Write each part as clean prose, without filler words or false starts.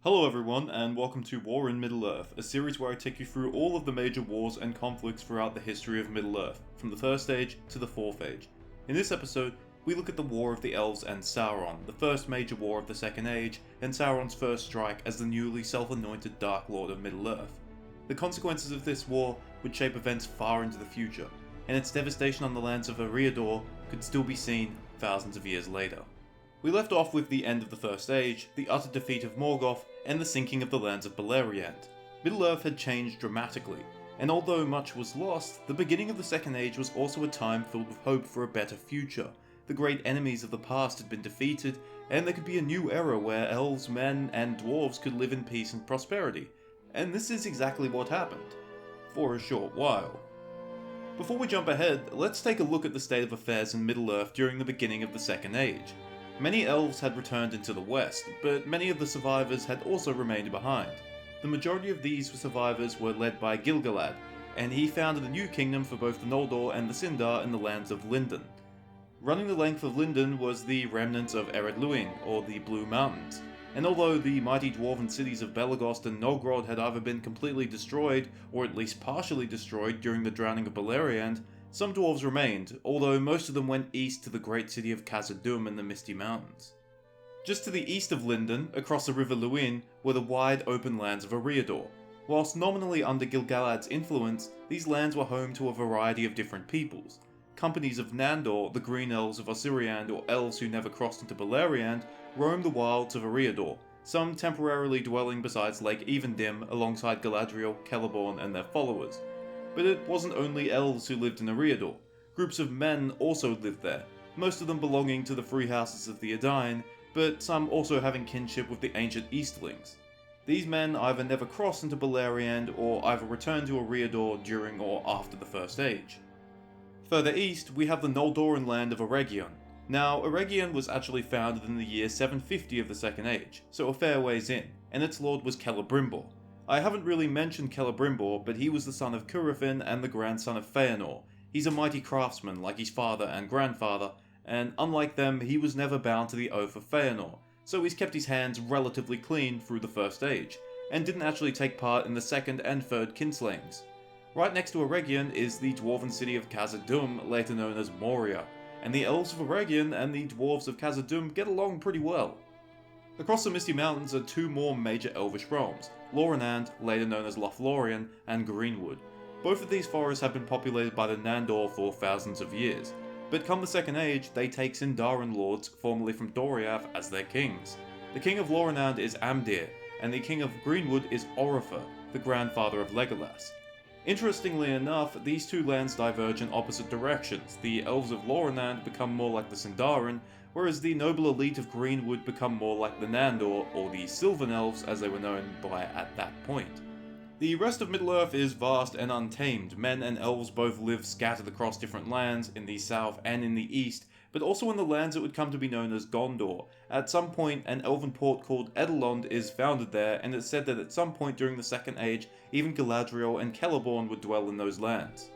Hello everyone, and welcome to War in Middle-earth, a series where I take you through all of the major wars and conflicts throughout the history of Middle-earth, from the First Age to the Fourth Age. In this episode, we look at the War of the Elves and Sauron, the first major war of the Second Age, and Sauron's first strike as the newly self-anointed Dark Lord of Middle-earth. The consequences of this war would shape events far into the future, and its devastation on the lands of Eriador could still be seen thousands of years later. We left off with the end of the First Age, the utter defeat of Morgoth, and the sinking of the lands of Beleriand. Middle-earth had changed dramatically, and although much was lost, the beginning of the Second Age was also a time filled with hope for a better future. The great enemies of the past had been defeated, and there could be a new era where elves, men, and dwarves could live in peace and prosperity. And this is exactly what happened. For a short while. Before we jump ahead, let's take a look at the state of affairs in Middle-earth during the beginning of the Second Age. Many elves had returned into the west, but many of the survivors had also remained behind. The majority of these survivors were led by Gil-galad, and he founded a new kingdom for both the Noldor and the Sindar in the lands of Lindon. Running the length of Lindon was the remnants of Ered or the Blue Mountains, and although the mighty dwarven cities of Belegost and Nogrod had either been completely destroyed, or at least partially destroyed during the drowning of Beleriand, some dwarves remained, although most of them went east to the great city of Khazad-dûm in the Misty Mountains. Just to the east of Lindon, across the River Luin, were the wide open lands of Eriador. Whilst nominally under Gil-galad's influence, these lands were home to a variety of different peoples. Companies of Nandor, the Green Elves of Osiriand or elves who never crossed into Beleriand, roamed the wilds of Eriador, some temporarily dwelling beside Lake Evendim alongside Galadriel, Celeborn and their followers. But it wasn't only elves who lived in Eriador. Groups of men also lived there, most of them belonging to the free houses of the Edain, but some also having kinship with the ancient Eastlings. These men either never crossed into Beleriand or either returned to Eriador during or after the First Age. Further east, we have the Noldoran land of Eregion. Now, Eregion was actually founded in the year 750 of the Second Age, so a fair ways in, and its lord was Celebrimbor. I haven't really mentioned Celebrimbor, but he was the son of Curufin and the grandson of Feanor. He's a mighty craftsman like his father and grandfather, and unlike them, he was never bound to the oath of Feanor, so he's kept his hands relatively clean through the First Age, and didn't actually take part in the Second and Third Kinslayings. Right next to Eregion is the dwarven city of Khazad-dûm, later known as Moria, and the elves of Eregion and the dwarves of Khazad-dûm get along pretty well. Across the Misty Mountains are two more major elvish realms, Lorinand, later known as Lothlorien, and Greenwood. Both of these forests have been populated by the Nandor for thousands of years, but come the Second Age, they take Sindarin lords, formerly from Doriath, as their kings. The king of Lorinand is Amdir, and the king of Greenwood is Orifer, the grandfather of Legolas. Interestingly enough, these two lands diverge in opposite directions. The elves of Lorinand become more like the Sindarin, whereas the noble elite of Greenwood become more like the Nandor, or the Sylvan Elves as they were known by at that point. The rest of Middle-earth is vast and untamed. Men and elves both live scattered across different lands, in the south and in the east, but also in the lands that would come to be known as Gondor. At some point, an elven port called Edelond is founded there, and it's said that at some point during the Second Age, even Galadriel and Celeborn would dwell in those lands.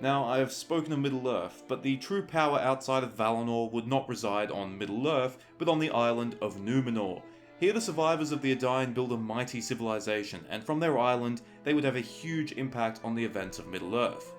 Now, I have spoken of Middle-earth, but the true power outside of Valinor would not reside on Middle-earth, but on the island of Numenor. Here the survivors of the Edain build a mighty civilization, and from their island, they would have a huge impact on the events of Middle-earth.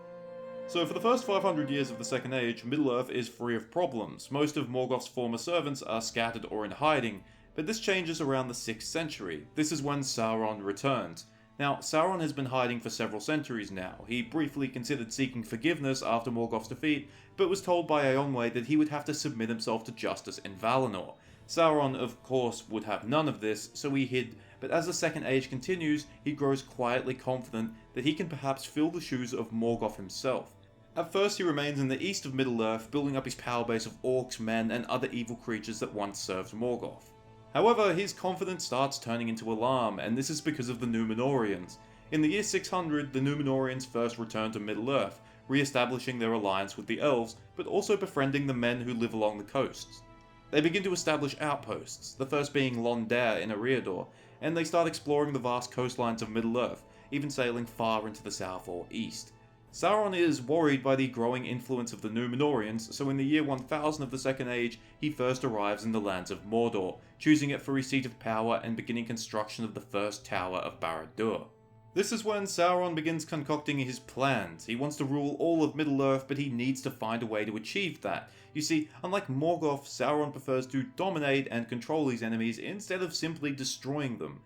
So for the first 500 years of the Second Age, Middle-earth is free of problems. Most of Morgoth's former servants are scattered or in hiding, but this changes around the 6th century. This is when Sauron returns. Now, Sauron has been hiding for several centuries now. He briefly considered seeking forgiveness after Morgoth's defeat, but was told by Eonwë that he would have to submit himself to justice in Valinor. Sauron, of course, would have none of this, so he hid, but as the Second Age continues, he grows quietly confident that he can perhaps fill the shoes of Morgoth himself. At first he remains in the east of Middle-earth, building up his power base of orcs, men, and other evil creatures that once served Morgoth. However, his confidence starts turning into alarm, and this is because of the Númenóreans. In the year 600, the Númenóreans first return to Middle-earth, re-establishing their alliance with the elves, but also befriending the men who live along the coasts. They begin to establish outposts, the first being Londair in Eriador, and they start exploring the vast coastlines of Middle-earth, even sailing far into the south or east. Sauron is worried by the growing influence of the Numenorians, so in the year 1000 of the Second Age, he first arrives in the lands of Mordor, choosing it for his seat of power and beginning construction of the first tower of Barad-dûr. This is when Sauron begins concocting his plans. He wants to rule all of Middle-earth, but he needs to find a way to achieve that. You see, unlike Morgoth, Sauron prefers to dominate and control his enemies instead of simply destroying them.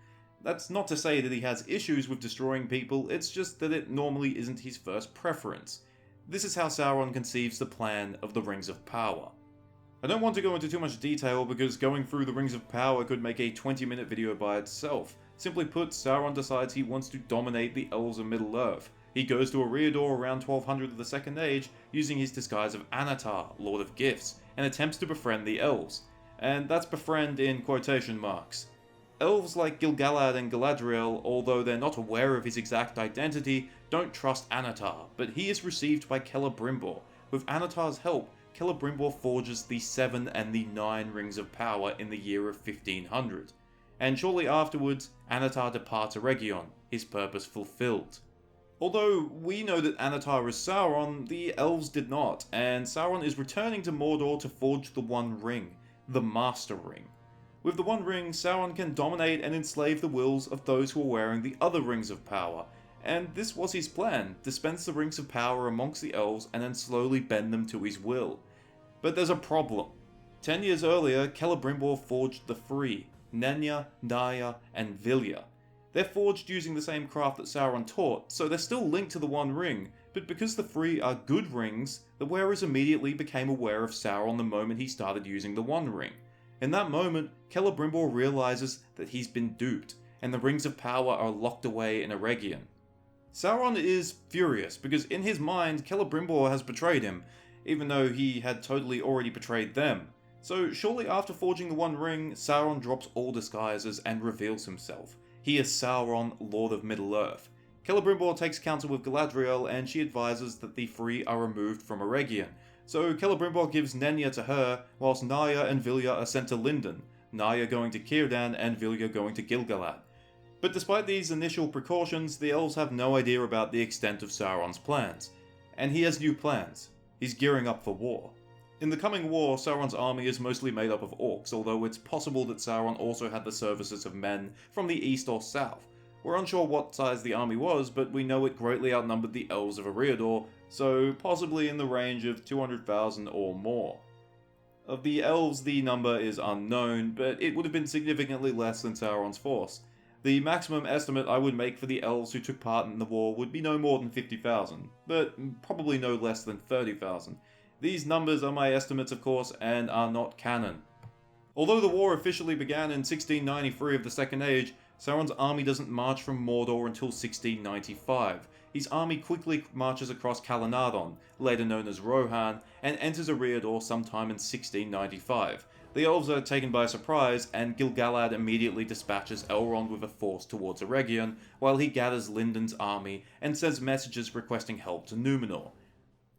That's not to say that he has issues with destroying people, it's just that it normally isn't his first preference. This is how Sauron conceives the plan of the Rings of Power. I don't want to go into too much detail because going through the Rings of Power could make a 20-minute video by itself. Simply put, Sauron decides he wants to dominate the Elves of Middle-earth. He goes to Eriador around 1200 of the Second Age, using his disguise of Anatar, Lord of Gifts, and attempts to befriend the Elves. And that's befriend in quotation marks. Elves like Gil-galad and Galadriel, although they're not aware of his exact identity, don't trust Anatar, but he is received by Celebrimbor. With Anatar's help, Celebrimbor forges the 7 and the 9 Rings of Power in the year of 1500. And shortly afterwards, Anatar departs Eregion, his purpose fulfilled. Although we know that Anatar is Sauron, the elves did not, and Sauron is returning to Mordor to forge the One Ring, the Master Ring. With the One Ring, Sauron can dominate and enslave the wills of those who are wearing the other Rings of Power, and this was his plan, dispense the Rings of Power amongst the elves and then slowly bend them to his will. But there's a problem. 10 years earlier, Celebrimbor forged the Three, Nenya, Naya, and Vilya. They're forged using the same craft that Sauron taught, so they're still linked to the One Ring, but because the Three are good rings, the wearers immediately became aware of Sauron the moment he started using the One Ring. In that moment, Celebrimbor realizes that he's been duped, and the Rings of Power are locked away in Eregion. Sauron is furious, because in his mind, Celebrimbor has betrayed him, even though he had totally already betrayed them. So shortly after forging the One Ring, Sauron drops all disguises and reveals himself. He is Sauron, Lord of Middle-earth. Celebrimbor takes counsel with Galadriel, and she advises that the Three are removed from Eregion. So Celebrimbor gives Nenya to her, whilst Naya and Vilya are sent to Lindon, Naya going to Círdan and Vilya going to Gil-galad. But despite these initial precautions, the elves have no idea about the extent of Sauron's plans. And he has new plans. He's gearing up for war. In the coming war, Sauron's army is mostly made up of orcs, although it's possible that Sauron also had the services of men from the east or south. We're unsure what size the army was, but we know it greatly outnumbered the elves of Eriador, so possibly in the range of 200,000 or more. Of the elves, the number is unknown, but it would have been significantly less than Sauron's force. The maximum estimate I would make for the elves who took part in the war would be no more than 50,000, but probably no less than 30,000. These numbers are my estimates, of course, and are not canon. Although the war officially began in 1693 of the Second Age, Sauron's army doesn't march from Mordor until 1695. His army quickly marches across Calenadon, later known as Rohan, and enters Eriador sometime in 1695. The elves are taken by surprise, and Gil-galad immediately dispatches Elrond with a force towards Eregion, while he gathers Lindon's army and sends messages requesting help to Numenor.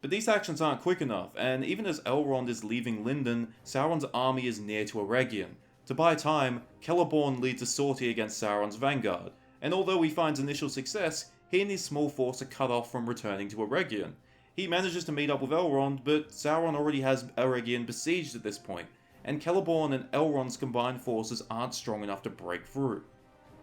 But these actions aren't quick enough, and even as Elrond is leaving Lindon, Sauron's army is near to Eregion. To buy time, Celeborn leads a sortie against Sauron's vanguard, and although he finds initial success, he and his small force are cut off from returning to Eregion. He manages to meet up with Elrond, but Sauron already has Eregion besieged at this point, and Celeborn and Elrond's combined forces aren't strong enough to break through.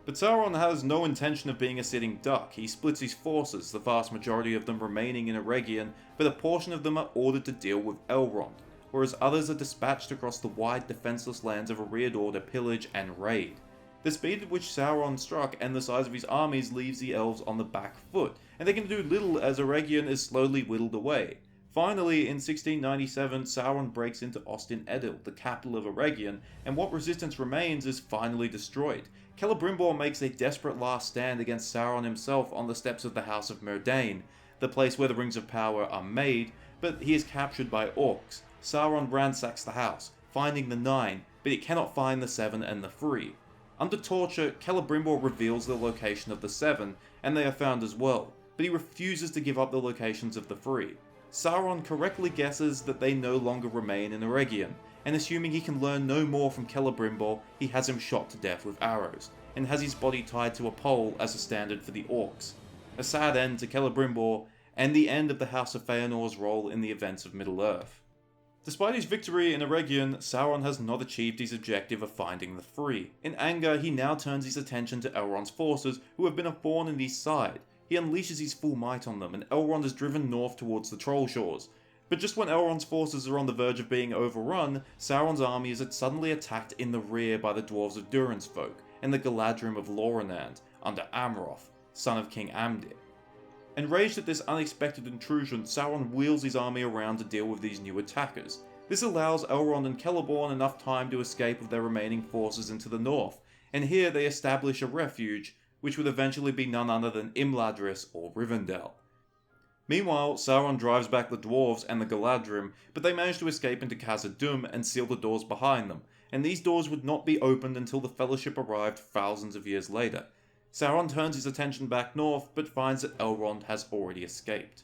But Sauron has no intention of being a sitting duck. He splits his forces, the vast majority of them remaining in Eregion, but a portion of them are ordered to deal with Elrond, whereas others are dispatched across the wide defenseless lands of Eriador to pillage and raid. The speed at which Sauron struck and the size of his armies leaves the elves on the back foot, and they can do little as Eregion is slowly whittled away. Finally, in 1697, Sauron breaks into Ostin-Edil, the capital of Eregion, and what resistance remains is finally destroyed. Celebrimbor makes a desperate last stand against Sauron himself on the steps of the House of Myrdain, the place where the Rings of Power are made, but he is captured by orcs. Sauron ransacks the house, finding the 9, but he cannot find the 7 and the 3. Under torture, Celebrimbor reveals the location of the 7, and they are found as well, but he refuses to give up the locations of the 3. Sauron correctly guesses that they no longer remain in Eregion, and assuming he can learn no more from Celebrimbor, he has him shot to death with arrows, and has his body tied to a pole as a standard for the orcs. A sad end to Celebrimbor, and the end of the House of Feanor's role in the events of Middle-earth. Despite his victory in Eregion, Sauron has not achieved his objective of finding the Free. In anger, he now turns his attention to Elrond's forces, who have been a thorn in his side. He unleashes his full might on them, and Elrond is driven north towards the Troll Shores. But just when Elrond's forces are on the verge of being overrun, Sauron's army is suddenly attacked in the rear by the dwarves of Durin's folk, and the Galadrim of Lorinand, under Amroth, son of King Amdir. Enraged at this unexpected intrusion, Sauron wheels his army around to deal with these new attackers. This allows Elrond and Celeborn enough time to escape with their remaining forces into the north, and here they establish a refuge, which would eventually be none other than Imladris or Rivendell. Meanwhile, Sauron drives back the dwarves and the Galadrim, but they manage to escape into Khazad-dûm and seal the doors behind them, and these doors would not be opened until the Fellowship arrived thousands of years later. Sauron turns his attention back north, but finds that Elrond has already escaped.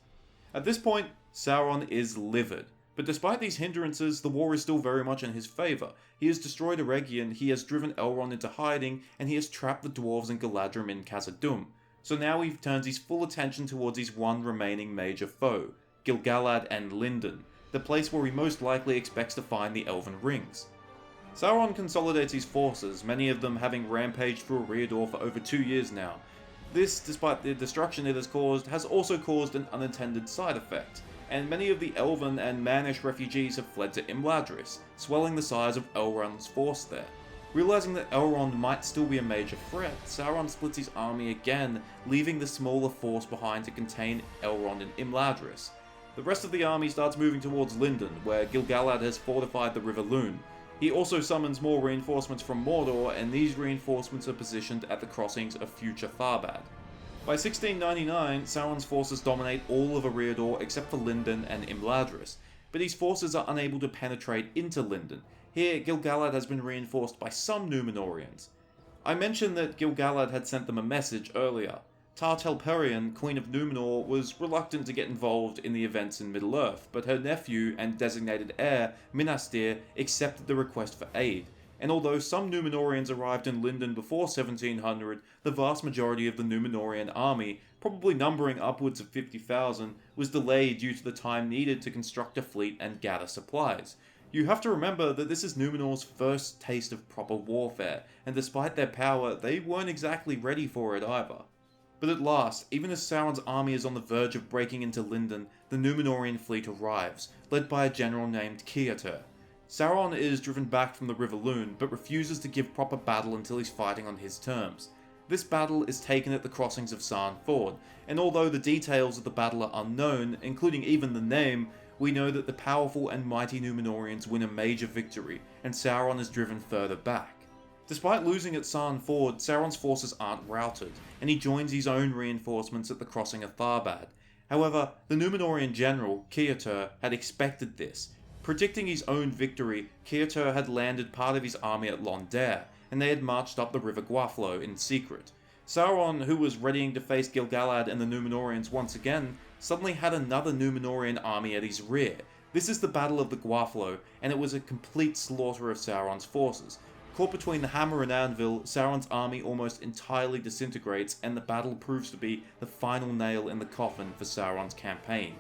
At this point, Sauron is livid, but despite these hindrances, the war is still very much in his favour. He has destroyed Eregion, he has driven Elrond into hiding, and he has trapped the dwarves and Galadrim in Khazad-dûm. So now he turns his full attention towards his one remaining major foe, Gil-galad and Lindon, the place where he most likely expects to find the Elven Rings. Sauron consolidates his forces, many of them having rampaged through Eriador for over 2 years now. This, despite the destruction it has caused, has also caused an unintended side effect, and many of the Elven and Mannish refugees have fled to Imladris, swelling the size of Elrond's force there. Realizing that Elrond might still be a major threat, Sauron splits his army again, leaving the smaller force behind to contain Elrond in Imladris. The rest of the army starts moving towards Lindon, where Gil-galad has fortified the River Lune. He also summons more reinforcements from Mordor, and these reinforcements are positioned at the crossings of future Tharbad. By 1699, Sauron's forces dominate all of Eriador except for Lindon and Imladris, but his forces are unable to penetrate into Lindon. Here, Gil-galad has been reinforced by some Numenorians. I mentioned that Gil-galad had sent them a message earlier. Tar-Telperion, Queen of Numenor, was reluctant to get involved in the events in Middle-earth, but her nephew and designated heir, Minastir, accepted the request for aid, and although some Numenorians arrived in Lindon before 1700, the vast majority of the Numenorian army, probably numbering upwards of 50,000, was delayed due to the time needed to construct a fleet and gather supplies. You have to remember that this is Numenor's first taste of proper warfare, and despite their power, they weren't exactly ready for it either. But at last, even as Sauron's army is on the verge of breaking into Lindon, the Numenorian fleet arrives, led by a general named Kiatur. Sauron is driven back from the River Lune, but refuses to give proper battle until he's fighting on his terms. This battle is taken at the crossings of Sarn Ford, and although the details of the battle are unknown, including even the name, we know that the powerful and mighty Numenorians win a major victory, and Sauron is driven further back. Despite losing at Sarn Ford, Sauron's forces aren't routed, and he joins his own reinforcements at the crossing of Tharbad. However, the Numenorian general, Kiatur, had expected this. Predicting his own victory, Kiatur had landed part of his army at Londere, and they had marched up the River Gwathlo in secret. Sauron, who was readying to face Gil-galad and the Numenorians once again, suddenly had another Numenorian army at his rear. This is the Battle of the Gwathlo, and it was a complete slaughter of Sauron's forces. Caught between the hammer and anvil, Sauron's army almost entirely disintegrates, and the battle proves to be the final nail in the coffin for Sauron's campaign.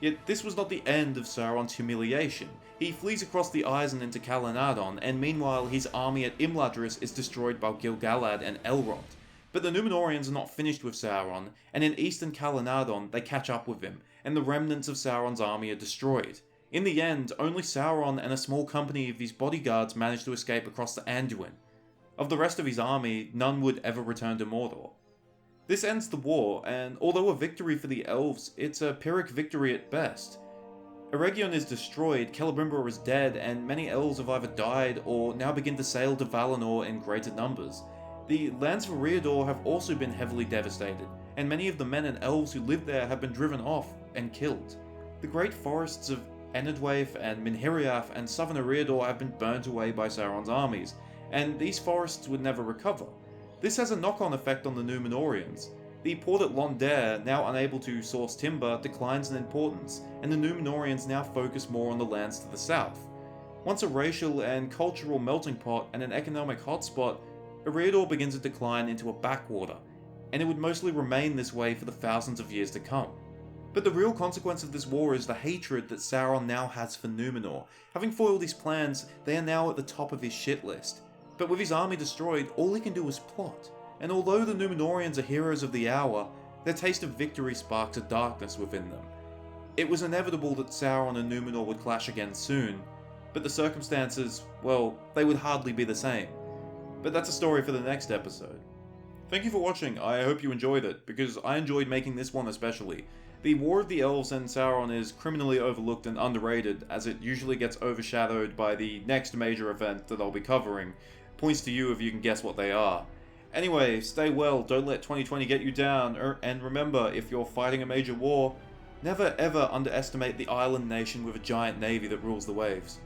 Yet this was not the end of Sauron's humiliation. He flees across the Isen into Calenadon, and meanwhile his army at Imladris is destroyed by Gil-galad and Elrond. But the Numenorians are not finished with Sauron, and in eastern Calenadon they catch up with him, and the remnants of Sauron's army are destroyed. In the end, only Sauron and a small company of his bodyguards manage to escape across the Anduin. Of the rest of his army, none would ever return to Mordor. This ends the war, and although a victory for the elves, it's a Pyrrhic victory at best. Eregion is destroyed, Celebrimbor is dead, and many elves have either died or now begin to sail to Valinor in greater numbers. The lands of Eriador have also been heavily devastated, and many of the men and elves who lived there have been driven off and killed. The great forests of Enedwaith and Minhiriath and southern Eriador have been burnt away by Sauron's armies, and these forests would never recover. This has a knock-on effect on the Numenorians. The port at Londere, now unable to source timber, declines in importance, and the Numenorians now focus more on the lands to the south. Once a racial and cultural melting pot and an economic hotspot, Eriador begins to decline into a backwater, and it would mostly remain this way for the thousands of years to come. But the real consequence of this war is the hatred that Sauron now has for Numenor. Having foiled his plans, they are now at the top of his shit list. But with his army destroyed, all he can do is plot. And although the Numenorians are heroes of the hour, their taste of victory sparks a darkness within them. It was inevitable that Sauron and Numenor would clash again soon, but the circumstances, well, they would hardly be the same. But that's a story for the next episode. Thank you for watching, I hope you enjoyed it, because I enjoyed making this one especially. The War of the Elves and Sauron is criminally overlooked and underrated, as it usually gets overshadowed by the next major event that I'll be covering. Points to you if you can guess what they are. Anyway, stay well, don't let 2020 get you down, and remember, if you're fighting a major war, never ever underestimate the island nation with a giant navy that rules the waves.